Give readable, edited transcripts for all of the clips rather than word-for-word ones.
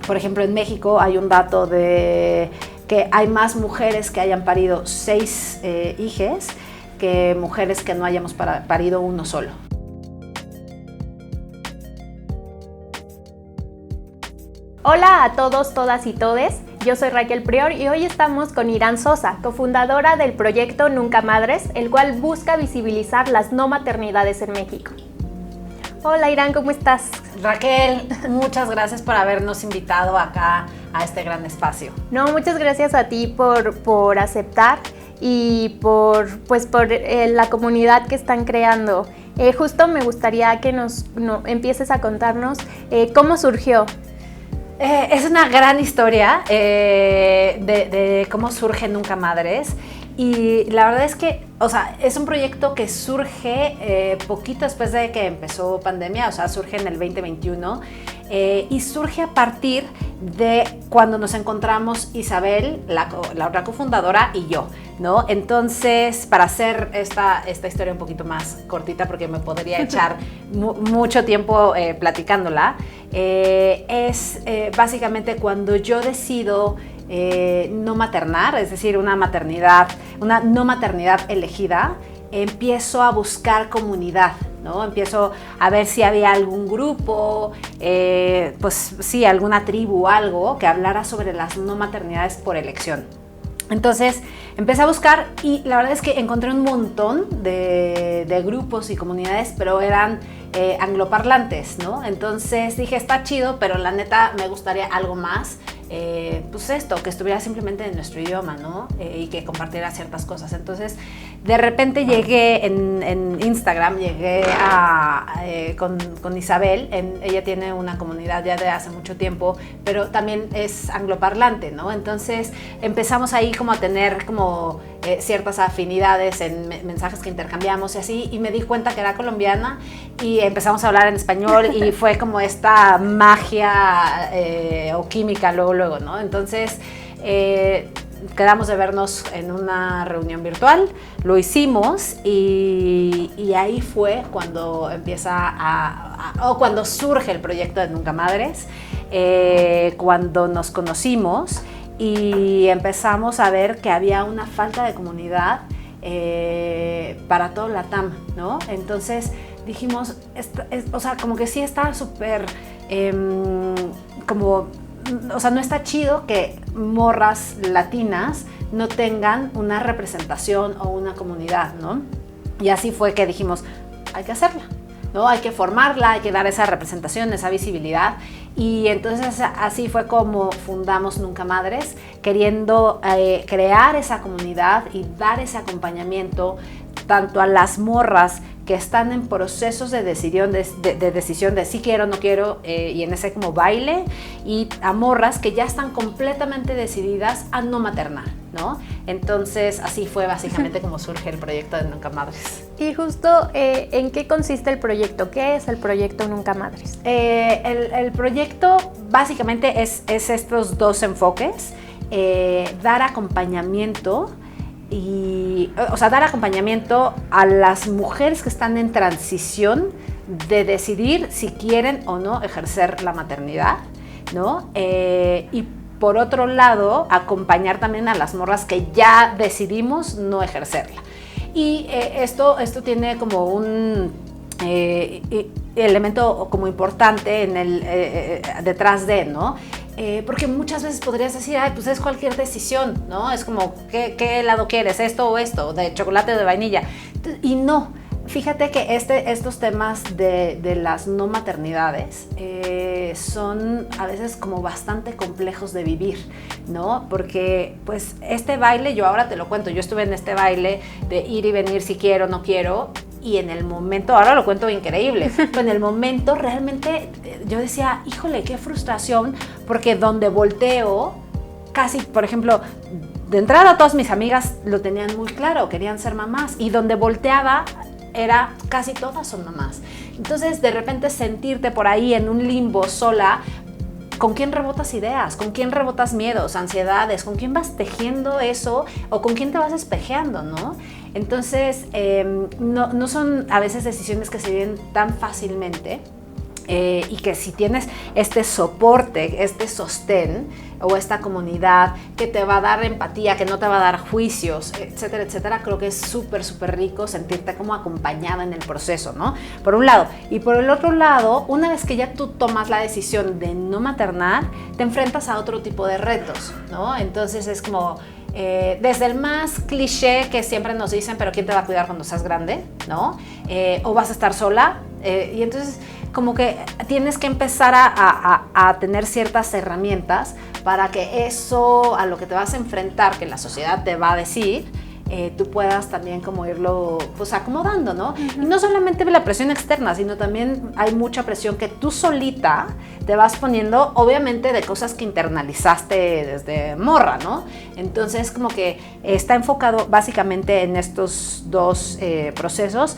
Por ejemplo, en México hay un dato de que hay más mujeres que hayan parido 6 hijos que mujeres que no hayamos parido uno solo. Hola a todos, todas y todes. Yo soy Raquel Prior y hoy estamos con Irán Sosa, cofundadora del proyecto Nunca Madres, el cual busca visibilizar las no maternidades en México. Hola Irán, ¿cómo estás? Raquel, muchas gracias por habernos invitado acá a este gran espacio. No, muchas gracias a ti por aceptar y por la comunidad que están creando. Justo me gustaría que empieces a contarnos cómo surgió. Es una gran historia de cómo surge Nunca Madres, y la verdad es que, o sea, es un proyecto que surge poquito después de que empezó pandemia, o sea, surge en el 2021 y surge a partir de cuando nos encontramos Isabel, la otra cofundadora, y yo, ¿no? Entonces, para hacer esta historia un poquito más cortita, porque me podría echar mucho tiempo platicándola, es básicamente cuando yo decido no maternar, es decir, una no maternidad elegida, empiezo a buscar comunidad, ¿no? Empiezo a ver si había algún grupo, pues sí, alguna tribu o algo que hablara sobre las no maternidades por elección. Entonces empecé a buscar y la verdad es que encontré un montón de grupos y comunidades, pero eran angloparlantes, ¿no? Entonces dije, está chido, pero la neta me gustaría algo más. Pues esto, que estuviera simplemente en nuestro idioma, ¿no? Y que compartiera ciertas cosas. Entonces, de repente llegué en Instagram, con Isabel. Ella tiene una comunidad ya de hace mucho tiempo, pero también es angloparlante, ¿no? Entonces, empezamos ahí como a tener como ciertas afinidades en mensajes que intercambiamos y así, y me di cuenta que era colombiana y empezamos a hablar en español y fue como esta magia o química luego, ¿no? Entonces quedamos de vernos en una reunión virtual, lo hicimos y ahí fue cuando cuando surge el proyecto de Nunca Madres, cuando nos conocimos y empezamos a ver que había una falta de comunidad para todo LATAM, ¿no? Entonces dijimos, o sea, como que sí está súper, o sea, no está chido que morras latinas no tengan una representación o una comunidad, ¿no? Y así fue que dijimos, hay que hacerla, ¿no? Hay que formarla, hay que dar esa representación, esa visibilidad. Y entonces así fue como fundamos Nunca Madres, queriendo crear esa comunidad y dar ese acompañamiento tanto a las morras que están en procesos de decisión de si quiero o no quiero, y en ese como baile, y a morras que ya están completamente decididas a no maternar, ¿no? Entonces así fue básicamente como surge el proyecto de Nunca Madres. Y justo, ¿en qué consiste el proyecto? ¿Qué es el proyecto Nunca Madres? El proyecto básicamente es estos dos enfoques, dar acompañamiento dar acompañamiento a las mujeres que están en transición de decidir si quieren o no ejercer la maternidad, ¿no? Y por otro lado, acompañar también a las morras que ya decidimos no ejercerla. Y esto tiene como un elemento como importante detrás de, ¿no? Porque muchas veces podrías decir, ay, pues es cualquier decisión, ¿no? Es como, ¿qué helado quieres? ¿Esto o esto? ¿De chocolate o de vainilla? Y no, fíjate que estos temas de las no maternidades son a veces como bastante complejos de vivir, ¿no? Porque pues este baile, yo ahora te lo cuento, yo estuve en este baile de ir y venir si quiero o no quiero, y en el momento, ahora lo cuento increíble, pero en el momento realmente yo decía, híjole, qué frustración, porque donde volteo, casi, por ejemplo, de entrada todas mis amigas lo tenían muy claro, querían ser mamás, y donde volteaba era casi todas son mamás. Entonces de repente sentirte por ahí en un limbo sola, ¿con quién rebotas ideas? ¿Con quién rebotas miedos, ansiedades? ¿Con quién vas tejiendo eso? ¿O con quién te vas espejeando, no? Entonces, no son a veces decisiones que se viven tan fácilmente. y que si tienes este soporte, este sostén o esta comunidad que te va a dar empatía, que no te va a dar juicios, etcétera, etcétera, creo que es súper, súper rico sentirte como acompañada en el proceso, ¿no? Por un lado. Y por el otro lado, una vez que ya tú tomas la decisión de no maternar, te enfrentas a otro tipo de retos, ¿no? Entonces es como... desde el más cliché que siempre nos dicen, pero ¿quién te va a cuidar cuando seas grande? ¿No? O vas a estar sola. Y entonces como que tienes que empezar a tener ciertas herramientas para que eso a lo que te vas a enfrentar, que la sociedad te va a decir, tú puedas también como irlo pues acomodando, ¿no? Uh-huh. Y no solamente la presión externa, sino también hay mucha presión que tú solita te vas poniendo, obviamente de cosas que internalizaste desde morra, ¿no? Entonces como que está enfocado básicamente en estos dos procesos.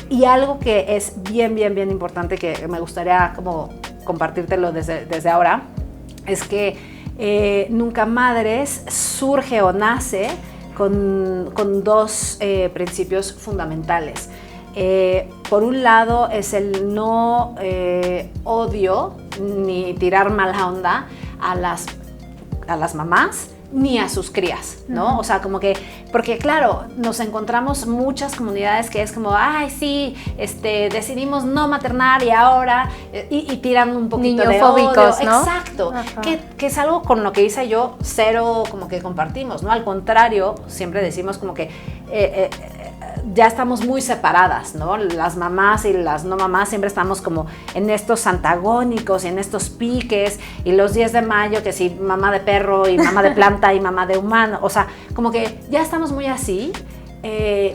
Y algo que es bien, bien, bien importante que me gustaría como compartírtelo desde ahora, es que Nunca Madres surge o nace con dos principios fundamentales. Por un lado es el no odio ni tirar mala onda a las mamás ni a sus crías, ¿no? Uh-huh. O sea, como que, porque claro, nos encontramos muchas comunidades que es como, ay, sí, decidimos no maternar y ahora, y tiran un poquito de odio. ¿No? Exacto, que es algo con lo que Isa y yo cero como que compartimos, ¿no? Al contrario, siempre decimos como que ya estamos muy separadas, ¿no? Las mamás y las no mamás siempre estamos como en estos antagónicos y en estos piques, y los 10 de mayo que si mamá de perro y mamá de planta y mamá de humano, o sea, como que ya estamos muy así.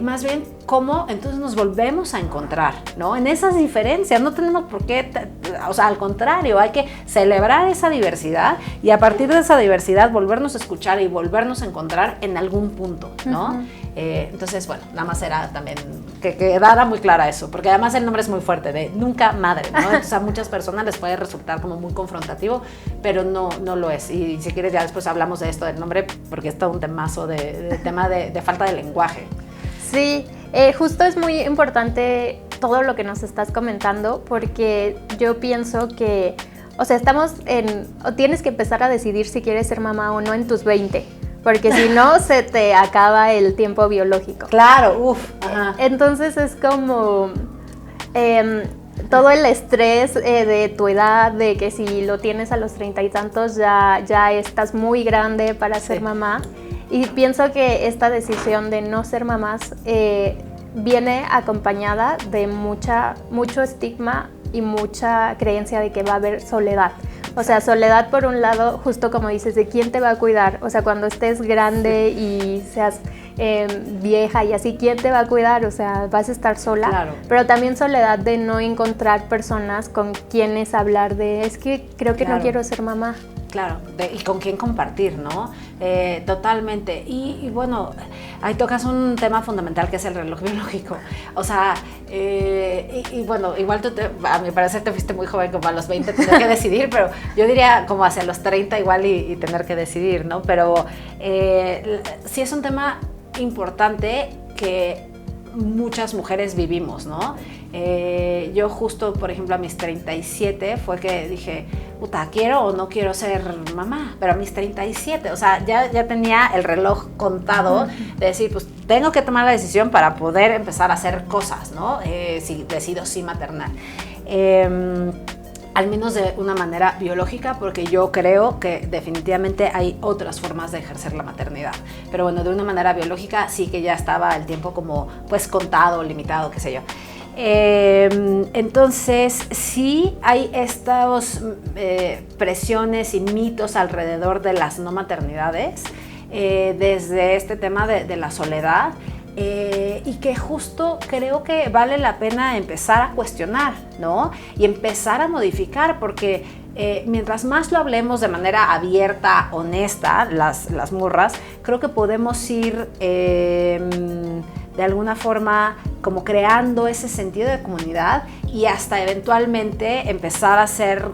Más bien cómo entonces nos volvemos a encontrar, ¿no? En esas diferencias, no tenemos por qué, o sea, al contrario, hay que celebrar esa diversidad y a partir de esa diversidad volvernos a escuchar y volvernos a encontrar en algún punto, ¿no? Uh-huh. Entonces, bueno, nada más era también que quedara muy clara eso, porque además el nombre es muy fuerte, de Nunca Madre, ¿no? Entonces a muchas personas les puede resultar como muy confrontativo, pero no lo es. Y si quieres ya después hablamos de esto del nombre, porque es todo un temazo tema de falta de lenguaje. Sí, justo es muy importante todo lo que nos estás comentando, porque yo pienso que, o sea, o tienes que empezar a decidir si quieres ser mamá o no en tus 20, porque si no se te acaba el tiempo biológico. Claro, uff. Entonces es como todo el estrés de tu edad, de que si lo tienes a los 30 y tantos ya estás muy grande para ser mamá. Y pienso que esta decisión de no ser mamás viene acompañada de mucho estigma y mucha creencia de que va a haber soledad. O sea, soledad por un lado, justo como dices, de quién te va a cuidar. O sea, cuando estés grande y seas vieja y así, ¿quién te va a cuidar? O sea, vas a estar sola. Claro. Pero también soledad de no encontrar personas con quienes hablar de, es que creo que no quiero ser mamá. Claro, y con quién compartir, ¿no? Totalmente. Y bueno, ahí tocas un tema fundamental que es el reloj biológico. O sea, y bueno, igual tú, a mi parecer, te fuiste muy joven, como a los 20 tener que decidir, pero yo diría como hacia los 30 igual y tener que decidir, ¿no? Pero sí es un tema importante que muchas mujeres vivimos, ¿no? Yo justo, por ejemplo, a mis 37 fue que dije, puta, ¿quiero o no quiero ser mamá? Pero a mis 37, o sea, ya tenía el reloj contado de decir, pues tengo que tomar la decisión para poder empezar a hacer cosas, ¿no? Si decido sí maternar. Al menos de una manera biológica, porque yo creo que definitivamente hay otras formas de ejercer la maternidad. Pero bueno, de una manera biológica sí que ya estaba el tiempo como pues contado, limitado, qué sé yo. Entonces sí hay estas presiones y mitos alrededor de las no maternidades, desde este tema de la soledad, y que justo creo que vale la pena empezar a cuestionar, ¿no? Y empezar a modificar, porque mientras más lo hablemos de manera abierta, honesta, las morras, creo que podemos ir de alguna forma como creando ese sentido de comunidad y hasta eventualmente empezar a ser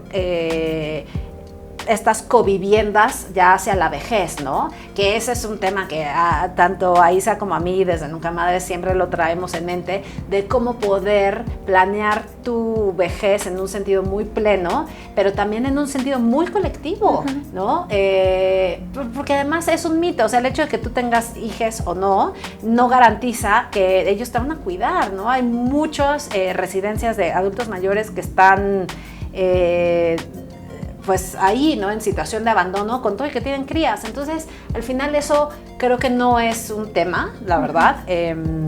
estas coviviendas ya hacia la vejez, ¿no? Que ese es un tema que tanto a Isa como a mí desde Nunca Madres siempre lo traemos en mente, de cómo poder planear tu vejez en un sentido muy pleno, pero también en un sentido muy colectivo, ¿no? Porque además es un mito, o sea, el hecho de que tú tengas hijos o no garantiza que ellos te van a cuidar, ¿no? Hay muchas residencias de adultos mayores que están pues ahí, ¿no? En situación de abandono con todo y que tienen crías. Entonces, al final eso creo que no es un tema, la verdad.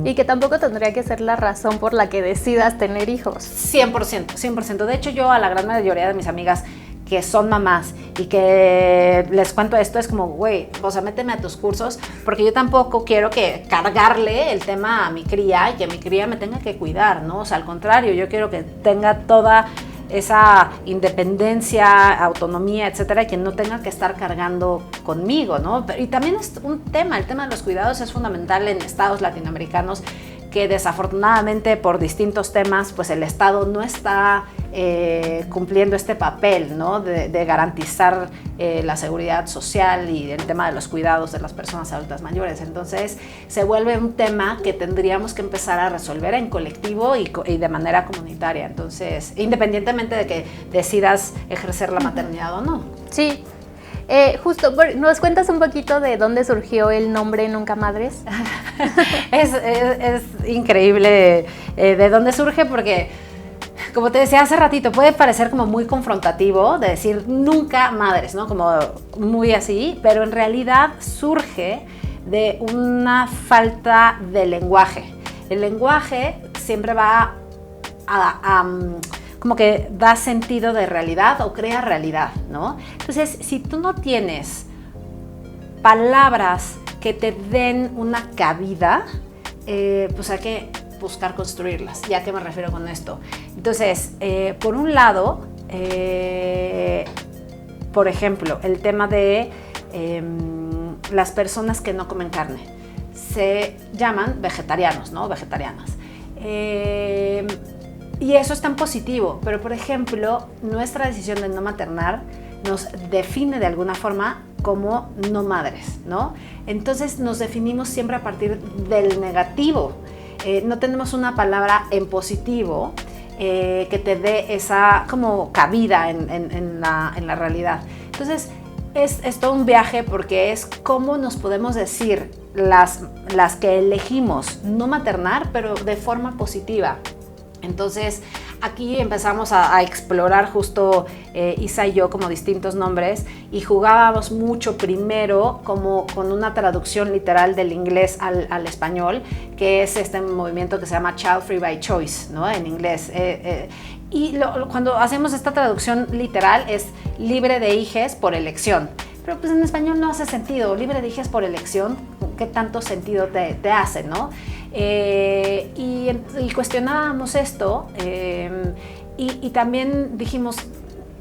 Y que tampoco tendría que ser la razón por la que decidas tener hijos. 100%, 100%. De hecho, yo a la gran mayoría de mis amigas que son mamás y que les cuento esto, es como, güey, o sea, méteme a tus cursos, porque yo tampoco quiero que cargarle el tema a mi cría y que mi cría me tenga que cuidar, ¿no? O sea, al contrario, yo quiero que tenga toda esa independencia, autonomía, etcétera, y que no tenga que estar cargando conmigo, ¿no? Y también es un tema, el tema de los cuidados es fundamental en estados latinoamericanos que desafortunadamente por distintos temas, pues el Estado no está cumpliendo este papel, ¿no? de garantizar la seguridad social y el tema de los cuidados de las personas adultas mayores. Entonces se vuelve un tema que tendríamos que empezar a resolver en colectivo y de manera comunitaria. Entonces, independientemente de que decidas ejercer la maternidad o no. Sí. Justo, ¿nos cuentas un poquito de dónde surgió el nombre Nunca Madres? Es increíble de dónde surge, porque, como te decía hace ratito, puede parecer como muy confrontativo de decir Nunca Madres, ¿no? Como muy así, pero en realidad surge de una falta de lenguaje. El lenguaje siempre va como que da sentido de realidad o crea realidad, ¿no? Entonces, si tú no tienes palabras que te den una cabida, pues hay que buscar construirlas. ¿Y a qué me refiero con esto? Entonces, por un lado, por ejemplo, el tema de las personas que no comen carne se llaman vegetarianos, ¿no? Vegetarianas. Y eso es tan positivo, pero por ejemplo, nuestra decisión de no maternar nos define de alguna forma como no madres, ¿no? Entonces nos definimos siempre a partir del negativo. No tenemos una palabra en positivo que te dé esa como cabida en la realidad. Entonces es todo un viaje, porque es cómo nos podemos decir las que elegimos no maternar, pero de forma positiva. Entonces aquí empezamos a explorar justo Isa y yo como distintos nombres, y jugábamos mucho primero como con una traducción literal del inglés al español, que es este movimiento que se llama Child Free by Choice, ¿no? En inglés. Cuando hacemos esta traducción literal es libre de hijes por elección. Pero pues en español no hace sentido. Libre de hijes por elección, ¿qué tanto sentido te hace, no? Y cuestionábamos esto y también dijimos,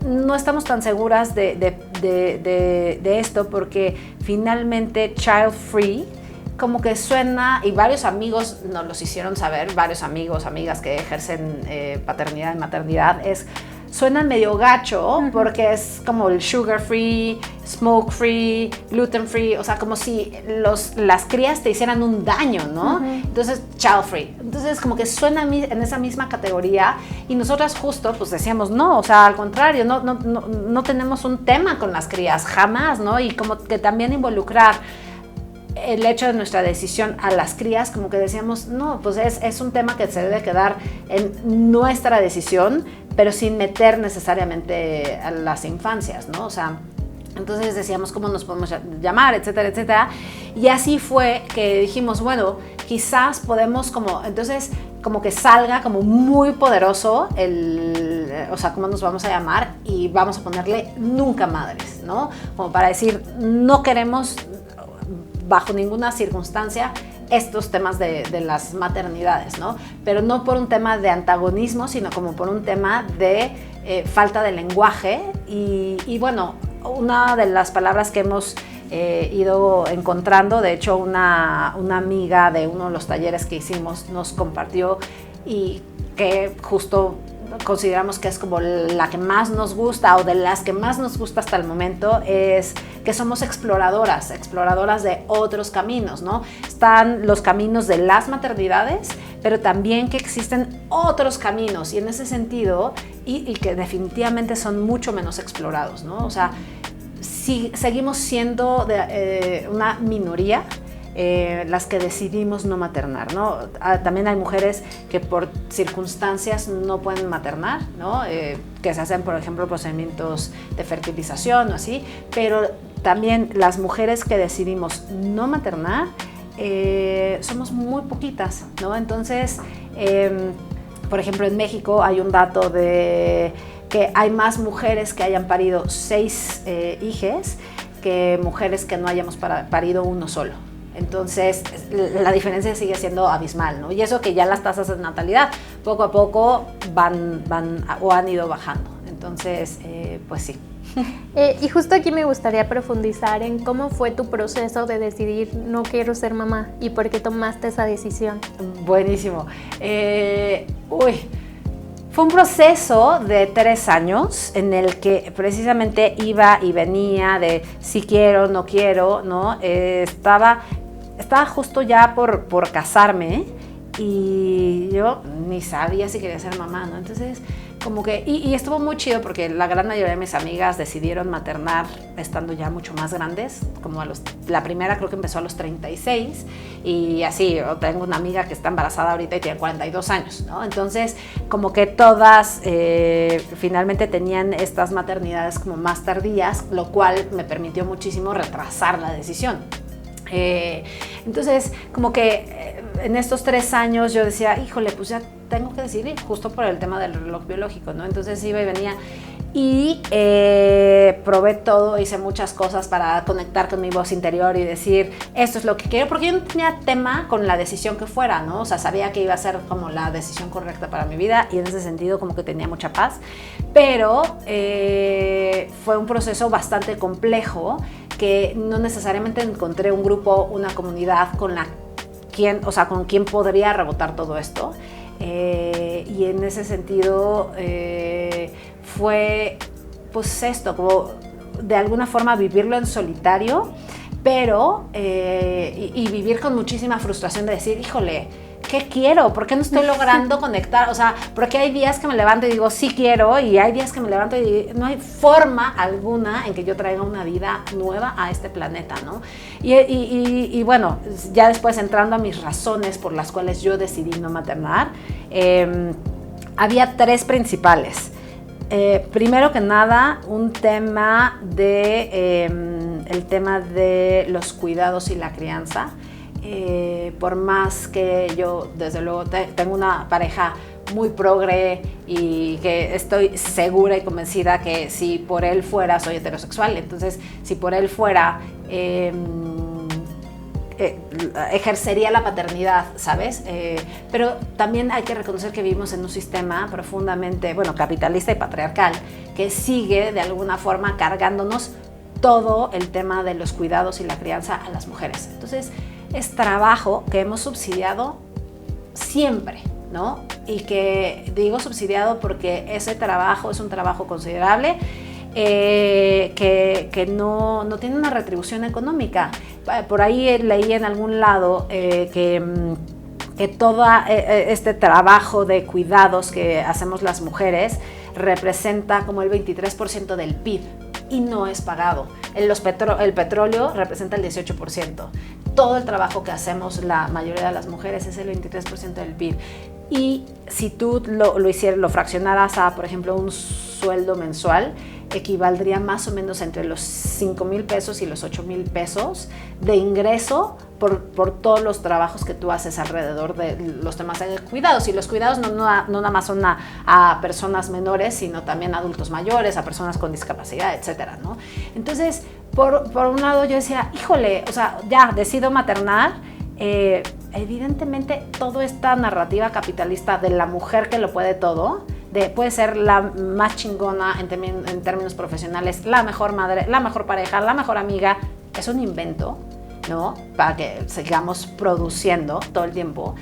no estamos tan seguras de esto, porque finalmente child free como que suena, y varios amigos nos los hicieron saber, varios amigos, amigas que ejercen paternidad y maternidad, suena medio gacho, porque es como el sugar free, smoke free, gluten free, o sea, como si las crías te hicieran un daño, ¿no? Entonces, child free. Entonces, como que suena en esa misma categoría, y nosotras justo pues decíamos, no, o sea, al contrario, no tenemos un tema con las crías, jamás, ¿no? Y como que también involucrar el hecho de nuestra decisión a las crías, como que decíamos, no, pues es un tema que se debe quedar en nuestra decisión, pero sin meter necesariamente a las infancias, ¿no? O sea, entonces decíamos cómo nos podemos llamar, etcétera, etcétera. Y así fue que dijimos, bueno, quizás podemos entonces como que salga como muy poderoso o sea, cómo nos vamos a llamar, y vamos a ponerle Nunca Madres, ¿no? Como para decir, no queremos bajo ninguna circunstancia estos temas de las maternidades, ¿no? Pero no por un tema de antagonismo, sino como por un tema de falta de lenguaje. Y bueno, una de las palabras que hemos ido encontrando, de hecho una amiga de uno de los talleres que hicimos nos compartió, y que justo consideramos que es como la que más nos gusta o de las que más nos gusta hasta el momento, es que somos exploradoras de otros caminos, ¿no? Están los caminos de las maternidades, pero también que existen otros caminos y en ese sentido, y que definitivamente son mucho menos explorados, ¿no? O sea, si seguimos siendo una minoría, las que decidimos no maternar, ¿no? También hay mujeres que por circunstancias no pueden maternar, ¿no? Que se hacen, por ejemplo, procedimientos de fertilización o así, pero también las mujeres que decidimos no maternar somos muy poquitas, ¿no? Entonces, por ejemplo, en México hay un dato de que hay más mujeres que hayan parido 6 hijes que mujeres que no hayamos parido uno solo. Entonces, la diferencia sigue siendo abismal, ¿no? Y eso que ya las tasas de natalidad poco a poco han ido bajando. Entonces, pues sí. Y justo aquí me gustaría profundizar en cómo fue tu proceso de decidir no quiero ser mamá y por qué tomaste esa decisión. Buenísimo. Fue un proceso de 3 años en el que precisamente iba y venía de si quiero, no quiero, ¿no? Estaba justo ya por casarme y yo ni sabía si quería ser mamá, ¿no? Entonces, como que, y estuvo muy chido porque la gran mayoría de mis amigas decidieron maternar estando ya mucho más grandes, como la primera creo que empezó a los 36 y así, yo tengo una amiga que está embarazada ahorita y tiene 42 años, ¿no? Entonces, como que todas finalmente tenían estas maternidades como más tardías, lo cual me permitió muchísimo retrasar la decisión. Entonces, como que en estos 3 años yo decía, híjole, pues ya tengo que decidir justo por el tema del reloj biológico, ¿no? Entonces iba y venía y probé todo, hice muchas cosas para conectar con mi voz interior y decir, esto es lo que quiero, porque yo no tenía tema con la decisión que fuera, ¿no? O sea, sabía que iba a ser como la decisión correcta para mi vida y en ese sentido como que tenía mucha paz, pero fue un proceso bastante complejo que no necesariamente encontré un grupo, una comunidad con quien podría rebotar todo esto. Y en ese sentido fue pues esto, como de alguna forma vivirlo en solitario, pero y vivir con muchísima frustración de decir, híjole, ¿qué quiero? ¿Por qué no estoy logrando conectar? O sea, porque hay días que me levanto y digo, sí quiero, y hay días que me levanto y no hay forma alguna en que yo traiga una vida nueva a este planeta, ¿no? Y bueno, ya después entrando a mis razones por las cuales yo decidí no maternar, había 3 principales. Primero que nada, el tema de los cuidados y la crianza. Por más que yo, desde luego, tengo una pareja muy progre y que estoy segura y convencida que si por él fuera, soy heterosexual, entonces si por él fuera, ejercería la paternidad, ¿sabes? Pero también hay que reconocer que vivimos en un sistema profundamente, bueno, capitalista y patriarcal, que sigue de alguna forma cargándonos todo el tema de los cuidados y la crianza a las mujeres. Entonces, es trabajo que hemos subsidiado siempre, ¿no? Y que digo subsidiado porque ese trabajo es un trabajo considerable que no tiene una retribución económica. Por ahí leí en algún lado que todo este trabajo de cuidados que hacemos las mujeres representa como el 23% del PIB y no es pagado. El petróleo representa el 18%. Todo el trabajo que hacemos la mayoría de las mujeres es el 23% del PIB. Y si tú lo fraccionaras a, por ejemplo, un sueldo mensual, equivaldría más o menos entre los 5,000 pesos y los 8,000 pesos de ingreso por todos los trabajos que tú haces alrededor de los temas de cuidados. Y los cuidados no nada más son a personas menores, sino también a adultos mayores, a personas con discapacidad, etcétera, ¿no? Entonces, por un lado yo decía, híjole, o sea, ya decido maternar. Evidentemente, toda esta narrativa capitalista de la mujer que lo puede todo, puede ser la más chingona en términos profesionales, la mejor madre, la mejor pareja, la mejor amiga, es un invento, ¿no? Para que sigamos produciendo todo el tiempo.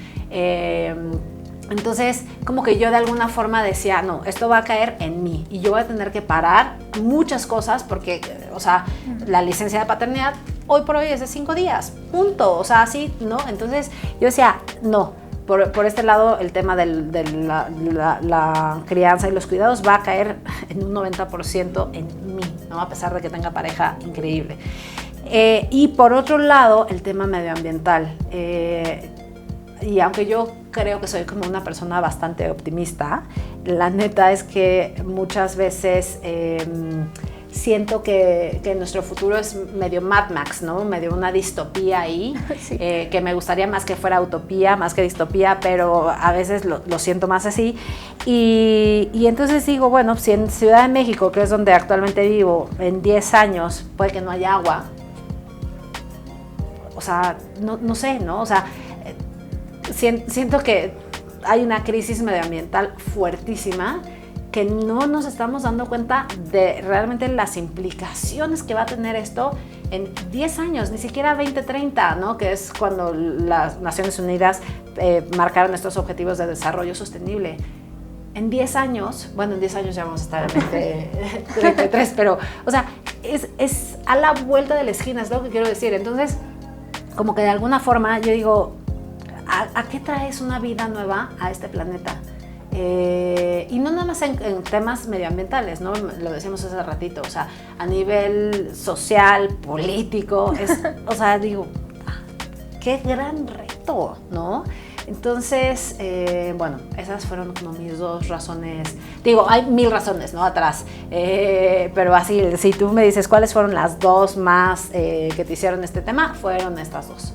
Entonces, como que yo de alguna forma decía, no, esto va a caer en mí y yo voy a tener que parar muchas cosas porque, o sea, la licencia de paternidad hoy por hoy es de 5 días, punto, o sea, así, ¿no? Entonces, yo decía, no, por este lado el tema de la crianza y los cuidados va a caer en un 90% en mí, ¿no? A pesar de que tenga pareja increíble. Y por otro lado, el tema medioambiental. Y aunque yo creo que soy como una persona bastante optimista, la neta es que muchas veces siento que nuestro futuro es medio Mad Max, ¿no? Medio una distopía ahí, sí. Que me gustaría más que fuera utopía, más que distopía, pero a veces lo siento más así. Y entonces digo, bueno, si en Ciudad de México, que es donde actualmente vivo, en 10 años puede que no haya agua, o sea, no sé, ¿no? O sea, siento que hay una crisis medioambiental fuertísima que no nos estamos dando cuenta de realmente las implicaciones que va a tener esto en 10 años, ni siquiera 2030, ¿no? Que es cuando las Naciones Unidas marcaron estos objetivos de desarrollo sostenible. En 10 años, bueno, en 10 años ya vamos a estar en 2033, pero, o sea, es a la vuelta de la esquina, es lo que quiero decir. Entonces, como que de alguna forma yo digo, ¿a qué traes una vida nueva a este planeta? Y no nada más en temas medioambientales, ¿no? Lo decíamos hace ratito, o sea, a nivel social, político, o sea, digo, qué gran reto, ¿no? Entonces, bueno, esas fueron como mis 2 razones. Digo, hay 1000 razones, ¿no? Atrás. Pero así, si tú me dices cuáles fueron las 2 más que te hicieron este tema, fueron estas 2.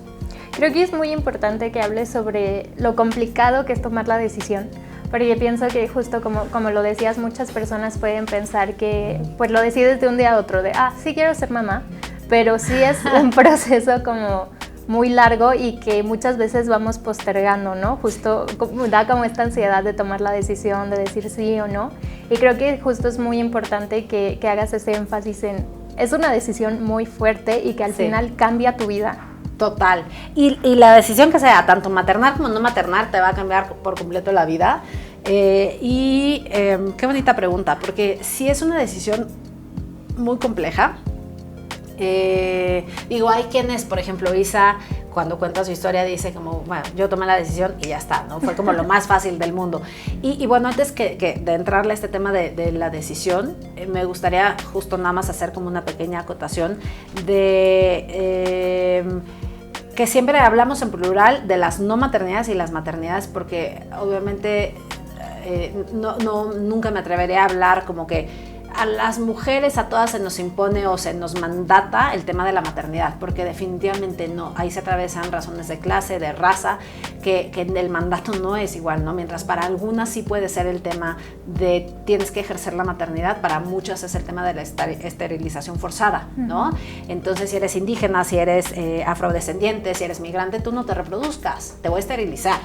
Creo que es muy importante que hables sobre lo complicado que es tomar la decisión, pero yo pienso que justo como lo decías, muchas personas pueden pensar que pues lo decides de un día a otro, de sí quiero ser mamá, pero sí es un proceso como muy largo y que muchas veces vamos postergando, ¿no? Justo da como esta ansiedad de tomar la decisión, de decir sí o no, y creo que justo es muy importante que hagas ese énfasis en, es una decisión muy fuerte y que al final cambia tu vida. Total. Y la decisión que sea, tanto maternar como no maternar, te va a cambiar por completo la vida. Qué bonita pregunta, porque sí es una decisión muy compleja. Digo, hay quienes, por ejemplo, Isa, cuando cuenta su historia, dice como, bueno, yo tomé la decisión y ya está, ¿no? Fue como lo más fácil del mundo. Y bueno, antes que de entrarle a este tema de la decisión, me gustaría justo nada más hacer como una pequeña acotación de que siempre hablamos en plural de las no maternidades y las maternidades, porque obviamente nunca me atreveré a hablar como que a las mujeres, a todas se nos impone o se nos mandata el tema de la maternidad, porque definitivamente no, ahí se atravesan razones de clase, de raza, que el mandato no es igual, ¿no? Mientras para algunas sí puede ser el tema de tienes que ejercer la maternidad, para muchas es el tema de la esterilización forzada, ¿no? Entonces, si eres indígena, si eres afrodescendiente, si eres migrante, tú no te reproduzcas, te voy a esterilizar.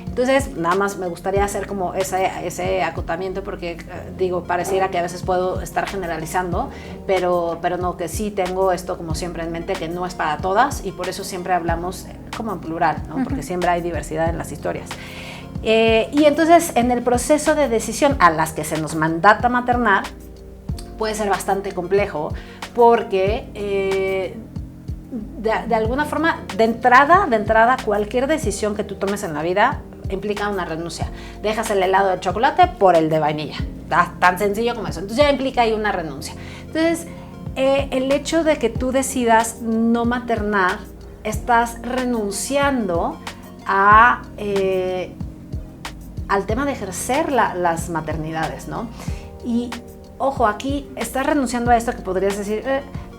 Entonces, nada más me gustaría hacer como ese acotamiento porque, digo, pareciera que a veces puedo estar generalizando, pero no, que sí tengo esto como siempre en mente, que no es para todas y por eso siempre hablamos como en plural, ¿no? Porque siempre hay diversidad en las historias. Y entonces, en el proceso de decisión a las que se nos mandata maternar, puede ser bastante complejo porque de alguna forma, de entrada, cualquier decisión que tú tomes en la vida implica una renuncia. Dejas el helado de chocolate por el de vainilla. Tan sencillo como eso. Entonces ya implica ahí una renuncia. Entonces, el hecho de que tú decidas no maternar, estás renunciando al tema de ejercer las maternidades, ¿no? Y, ojo, aquí estás renunciando a esto que podrías decir,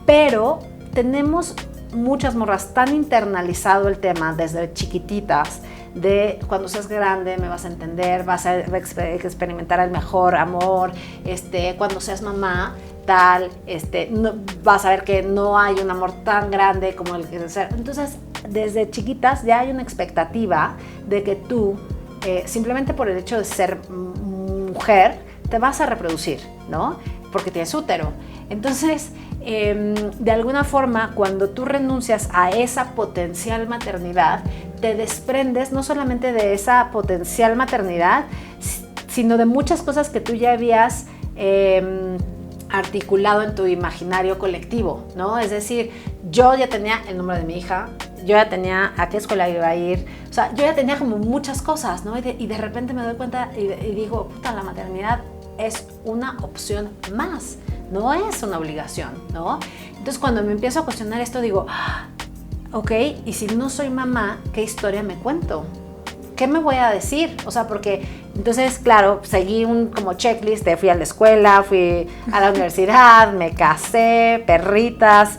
pero tenemos muchas morras tan internalizado el tema desde chiquititas, de cuando seas grande me vas a entender, vas a experimentar el mejor amor, cuando seas mamá, tal, no, vas a ver que no hay un amor tan grande como el que ser. Entonces, desde chiquitas ya hay una expectativa de que tú, simplemente por el hecho de ser mujer, te vas a reproducir, ¿no? Porque tienes útero. Entonces, de alguna forma, cuando tú renuncias a esa potencial maternidad, te desprendes no solamente de esa potencial maternidad, sino de muchas cosas que tú ya habías articulado en tu imaginario colectivo, ¿no? Es decir, yo ya tenía el nombre de mi hija, yo ya tenía a qué escuela iba a ir, o sea, yo ya tenía como muchas cosas, ¿no? Y de repente me doy cuenta y digo, puta, la maternidad es una opción más, no es una obligación, ¿no? Entonces, cuando me empiezo a cuestionar esto, digo, ok, y si no soy mamá, ¿qué historia me cuento? ¿Qué me voy a decir? O sea, porque entonces, claro, seguí un como checklist, fui a la escuela, fui a la universidad, me casé, perritas,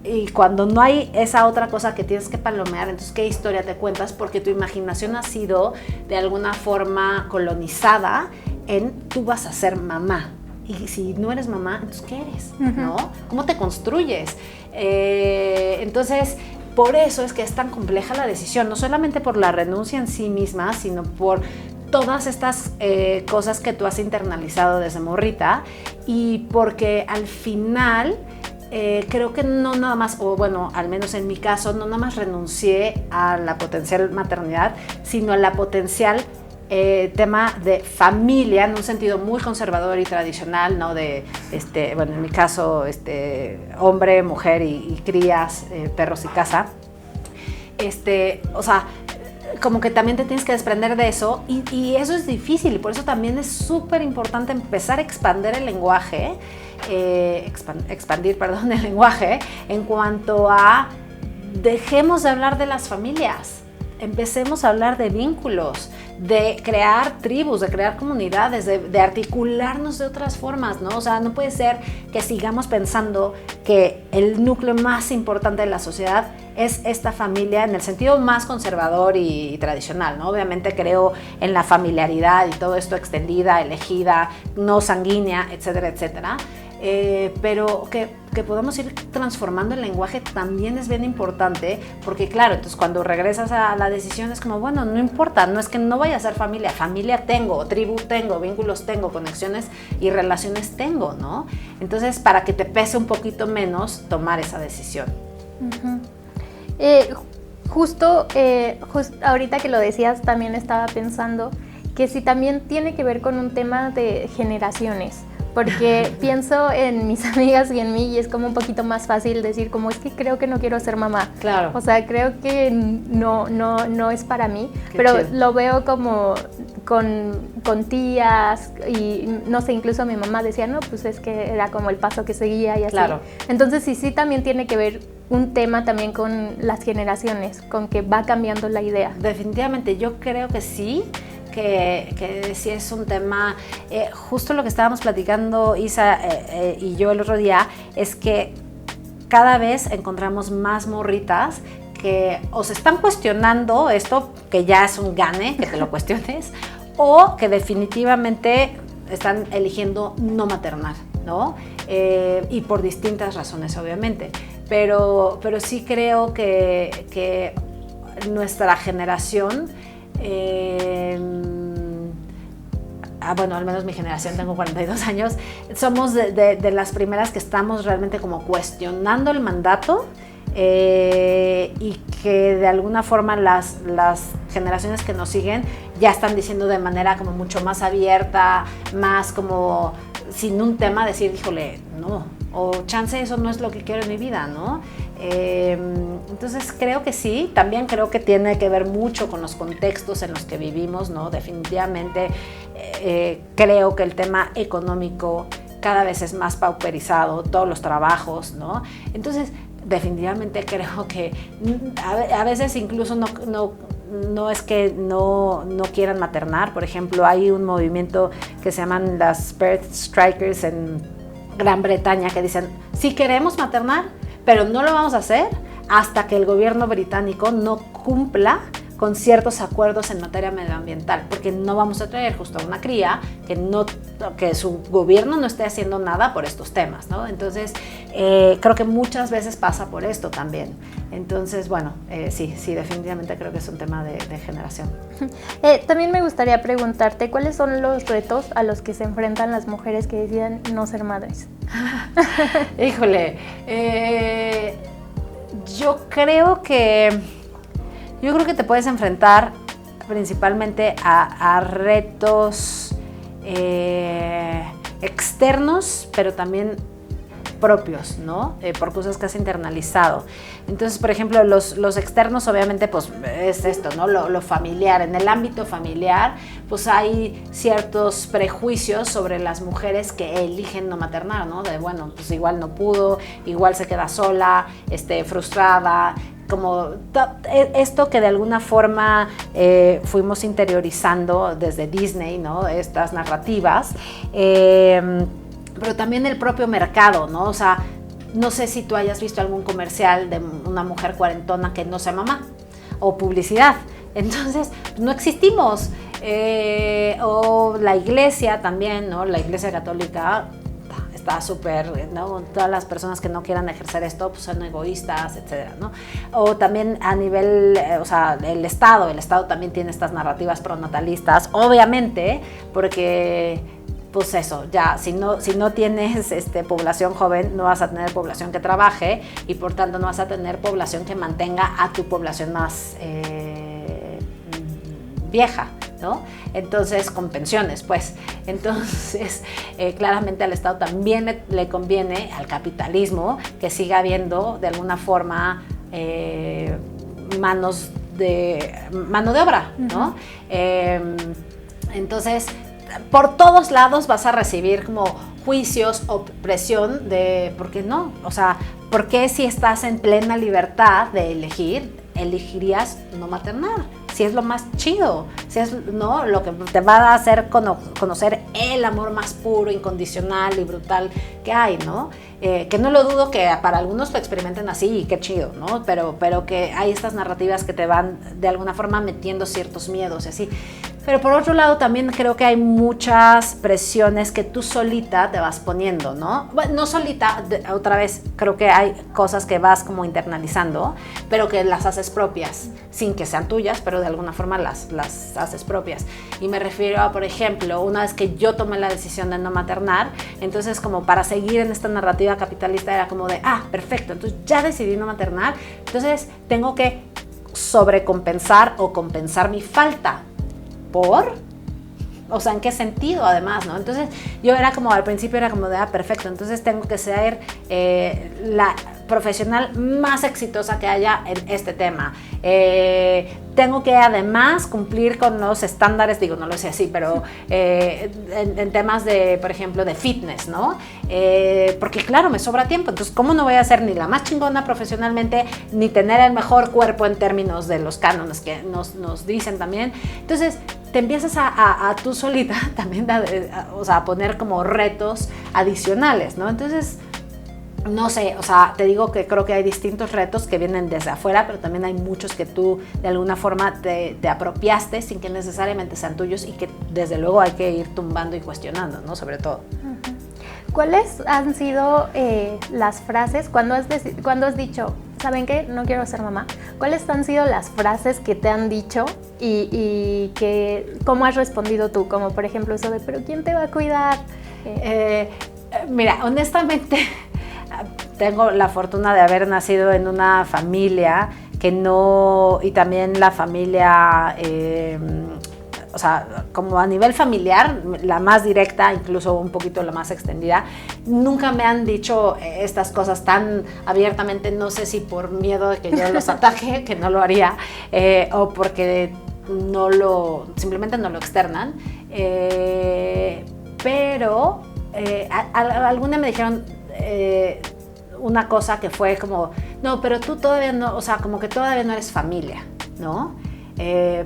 y cuando no hay esa otra cosa que tienes que palomear, entonces, ¿qué historia te cuentas? Porque tu imaginación ha sido de alguna forma colonizada en tú vas a ser mamá. Y si no eres mamá, entonces, ¿qué eres? ¿No? ¿Cómo te construyes? Entonces, por eso es que es tan compleja la decisión, no solamente por la renuncia en sí misma, sino por todas estas cosas que tú has internalizado desde morrita, y porque al final creo que no nada más, o bueno, al menos en mi caso, no nada más renuncié a la potencial maternidad, sino a la potencial tema de familia en un sentido muy conservador y tradicional, ¿no? De, bueno, en mi caso, hombre, mujer y crías, perros y casa. O sea, como que también te tienes que desprender de eso y eso es difícil, y por eso también es súper importante empezar a expandir el lenguaje, expandir el lenguaje en cuanto a dejemos de hablar de las familias. Empecemos a hablar de vínculos, de crear tribus, de crear comunidades, de articularnos de otras formas, ¿no? O sea, no puede ser que sigamos pensando que el núcleo más importante de la sociedad es esta familia en el sentido más conservador y tradicional, ¿no? Obviamente creo en la familiaridad y todo esto extendida, elegida, no sanguínea, etcétera, etcétera. Pero que podamos ir transformando el lenguaje también es bien importante, porque claro, entonces cuando regresas a la decisión es como, bueno, no importa, no es que no vaya a ser familia, familia tengo, tribu tengo, vínculos tengo, conexiones y relaciones tengo, ¿no? Entonces, para que te pese un poquito menos tomar esa decisión. Justo ahorita que lo decías, también estaba pensando que si también tiene que ver con un tema de generaciones, porque pienso en mis amigas y en mí y es como un poquito más fácil decir como es que creo que no quiero ser mamá. Claro. O sea, creo que no es para mí, Qué pero chido. lo veo como con tías y no sé, incluso mi mamá decía, no, pues es que era como el paso que seguía y así. Claro. Entonces sí también tiene que ver un tema también con las generaciones, con que va cambiando la idea. Definitivamente, yo creo que sí. Que sí es un tema, justo lo que estábamos platicando Isa y yo el otro día, es que cada vez encontramos más morritas que o se están cuestionando esto, que ya es un gane, que te lo cuestiones, o que definitivamente están eligiendo no maternar, ¿no? Y por distintas razones, obviamente. Pero sí creo que nuestra generación, bueno, al menos mi generación, tengo 42 años, somos de las primeras que estamos realmente como cuestionando el mandato, y que de alguna forma las generaciones que nos siguen ya están diciendo de manera como mucho más abierta, más como sin un tema decir, híjole, no, o chance eso no es lo que quiero en mi vida, ¿no? Entonces creo que sí, también creo que tiene que ver mucho con los contextos en los que vivimos, ¿no? Definitivamente creo que el tema económico cada vez es más pauperizado, todos los trabajos, ¿no? Entonces definitivamente creo que a veces incluso no es que no quieran maternar. Por ejemplo, hay un movimiento que se llaman las Birth Strikers en Gran Bretaña que dicen, sí queremos maternar, pero no lo vamos a hacer hasta que el gobierno británico no cumpla con ciertos acuerdos en materia medioambiental, porque no vamos a traer justo a una cría que su gobierno no esté haciendo nada por estos temas, ¿no? Entonces, creo que muchas veces pasa por esto también. Entonces, bueno, sí, definitivamente creo que es un tema de generación. También me gustaría preguntarte, ¿cuáles son los retos a los que se enfrentan las mujeres que deciden no ser madres? Híjole, yo creo que Yo creo que te puedes enfrentar principalmente a retos externos, pero también propios, ¿no? Por cosas que has internalizado. Entonces, por ejemplo, los externos, obviamente, pues es esto, ¿no? Lo familiar. En el ámbito familiar, pues hay ciertos prejuicios sobre las mujeres que eligen no maternar, ¿no? De, bueno, pues igual no pudo, igual se queda sola, frustrada, como esto que de alguna forma fuimos interiorizando desde Disney, ¿no? Estas narrativas. Pero también el propio mercado, ¿no? O sea, no sé si tú hayas visto algún comercial de una mujer cuarentona que no sea mamá, o publicidad. Entonces, no existimos. O la iglesia también, ¿no? La iglesia católica está súper, ¿no? Todas las personas que no quieran ejercer esto, pues son egoístas, etcétera, ¿no? O también a nivel, o sea, el Estado también tiene estas narrativas pronatalistas, obviamente, porque pues eso, ya, si no tienes población joven, no vas a tener población que trabaje y por tanto no vas a tener población que mantenga a tu población más vieja, ¿no? Entonces, con pensiones, pues. Entonces, claramente al Estado también le conviene, al capitalismo, que siga habiendo de alguna forma mano de obra, ¿no? Entonces, por todos lados vas a recibir como juicios o presión de ¿por qué no? O sea, ¿por qué si estás en plena libertad de elegir, elegirías no maternar? Si es lo más chido, si es, ¿no?, lo que te va a hacer conocer el amor más puro, incondicional y brutal que hay, ¿no? Que no lo dudo que para algunos lo experimenten así y qué chido, ¿no? Pero que hay estas narrativas que te van de alguna forma metiendo ciertos miedos y así. Pero por otro lado también creo que hay muchas presiones que tú solita te vas poniendo, ¿no? Bueno, no solita, otra vez, creo que hay cosas que vas como internalizando, pero que las haces propias, sin que sean tuyas, pero de alguna forma las haces propias. Y me refiero a, por ejemplo, una vez que yo tomé la decisión de no maternar, entonces como para seguir en esta narrativa capitalista era como de, perfecto, entonces ya decidí no maternar, entonces tengo que sobrecompensar o compensar mi falta. ¿Por? O sea, ¿en qué sentido además, no? Entonces yo era como, al principio era como de, perfecto, entonces tengo que ser la profesional más exitosa que haya en este tema. Tengo que además cumplir con los estándares, digo, no lo sé así, pero en temas de, por ejemplo, de fitness, ¿no? Porque claro, me sobra tiempo, entonces ¿cómo no voy a ser ni la más chingona profesionalmente, ni tener el mejor cuerpo en términos de los cánones que nos dicen también? Entonces te empiezas a tú solita también a poner como retos adicionales, ¿no? Entonces, no sé, o sea, te digo que creo que hay distintos retos que vienen desde afuera, pero también hay muchos que tú de alguna forma te apropiaste sin que necesariamente sean tuyos y que desde luego hay que ir tumbando y cuestionando, ¿no? Sobre todo. ¿Cuáles han sido las frases cuando has dicho, ¿saben qué? No quiero ser mamá? ¿Cuáles han sido las frases que te han dicho y que cómo has respondido tú? Como por ejemplo eso de, ¿pero quién te va a cuidar? Mira, honestamente tengo la fortuna de haber nacido en una familia que no, y también la familia, o sea, como a nivel familiar, la más directa, incluso un poquito la más extendida, nunca me han dicho estas cosas tan abiertamente, no sé si por miedo de que yo los ataque, que no lo haría, o porque simplemente no lo externan, pero alguna me dijeron una cosa que fue como, no, pero tú todavía no, o sea, como que todavía no eres familia, ¿no?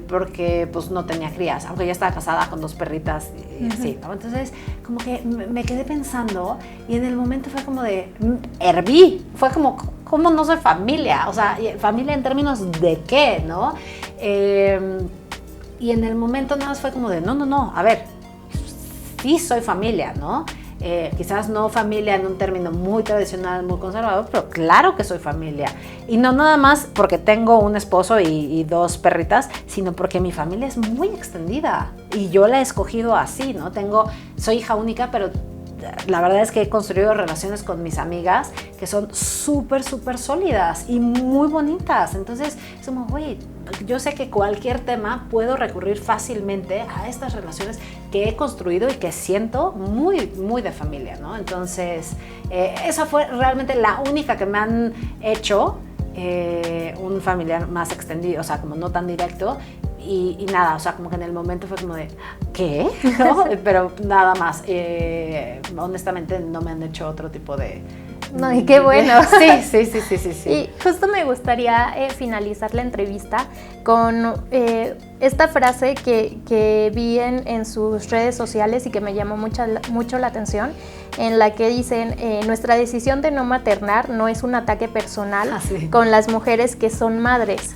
Porque pues no tenía crías, aunque ya estaba casada con 2 perritas y así, ¿no? Entonces como que me quedé pensando y en el momento fue como de, herví, fue como, ¿cómo no soy familia? O sea, familia en términos de qué, ¿no? Y en el momento nada más fue como de, no, a ver, sí soy familia, ¿no? Quizás no familia en un término muy tradicional, muy conservador, pero claro que soy familia. Y no nada más porque tengo un esposo y 2 perritas, sino porque mi familia es muy extendida y yo la he escogido así, ¿no? Soy hija única, pero la verdad es que he construido relaciones con mis amigas que son súper sólidas y muy bonitas. Entonces, es como, oye, yo sé que cualquier tema puedo recurrir fácilmente a estas relaciones que he construido y que siento muy de familia, ¿no? Entonces, esa fue realmente la única que me han hecho un familiar más extendido, o sea, como no tan directo. Y nada, o sea, como que en el momento fue como de, ¿qué? ¿No? Pero nada más. Honestamente, no me han hecho otro tipo de... No, y qué bueno. Sí. Y justo me gustaría finalizar la entrevista con esta frase que vi en sus redes sociales y que me llamó mucho la atención, en la que dicen, nuestra decisión de no maternar no es un ataque personal con las mujeres que son madres.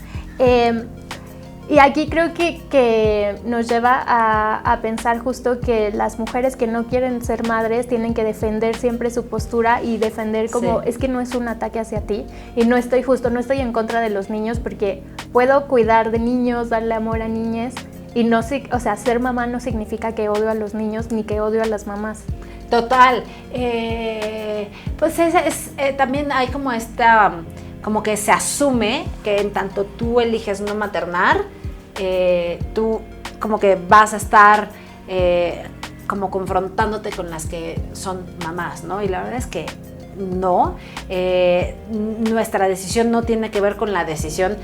Y aquí creo que nos lleva a pensar justo que las mujeres que no quieren ser madres tienen que defender siempre su postura y defender como, es que no es un ataque hacia ti, y no estoy en contra de los niños, porque puedo cuidar de niños, darle amor a niñas, y no, o sea, ser mamá no significa que odio a los niños ni que odio a las mamás. Total. Pues también hay como esta... como que se asume que en tanto tú eliges no maternar, tú como que vas a estar como confrontándote con las que son mamás, ¿no? Y la verdad es que no. Nuestra decisión no tiene que ver con la decisión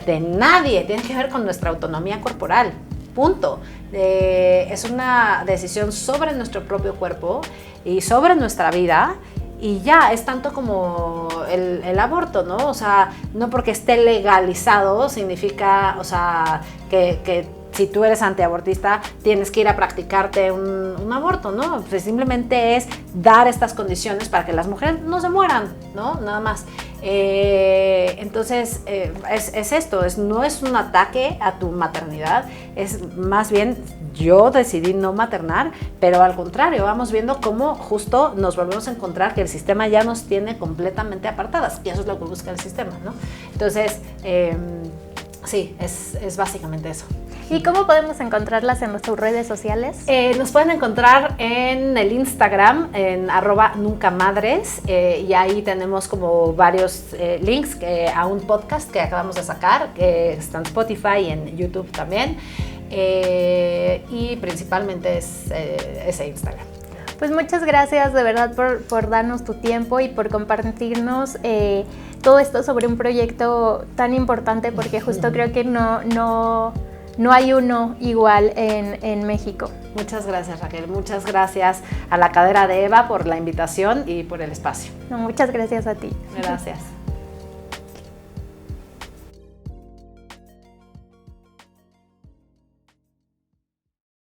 de nadie, tiene que ver con nuestra autonomía corporal. Punto. Es una decisión sobre nuestro propio cuerpo y sobre nuestra vida. Y ya, es tanto como el aborto, ¿no? O sea, no porque esté legalizado significa, o sea, que si tú eres antiabortista tienes que ir a practicarte un aborto, ¿no? Pues simplemente es dar estas condiciones para que las mujeres no se mueran, ¿no? Nada más. Entonces, es esto, no es un ataque a tu maternidad, es más bien yo decidí no maternar, pero al contrario, vamos viendo cómo justo nos volvemos a encontrar que el sistema ya nos tiene completamente apartadas, y eso es lo que busca el sistema, ¿no? Entonces, sí, es básicamente eso. ¿Y cómo podemos encontrarlas en nuestras redes sociales? Nos pueden encontrar en el Instagram, en @nuncamadres, y ahí tenemos como varios links a un podcast que acabamos de sacar, que está en Spotify y en YouTube también, y principalmente es ese Instagram. Pues muchas gracias de verdad por darnos tu tiempo y por compartirnos todo esto sobre un proyecto tan importante, porque justo creo que no hay uno igual en México. Muchas gracias, Raquel. Muchas gracias a la Cadera de Eva por la invitación y por el espacio. No, muchas gracias a ti. Gracias.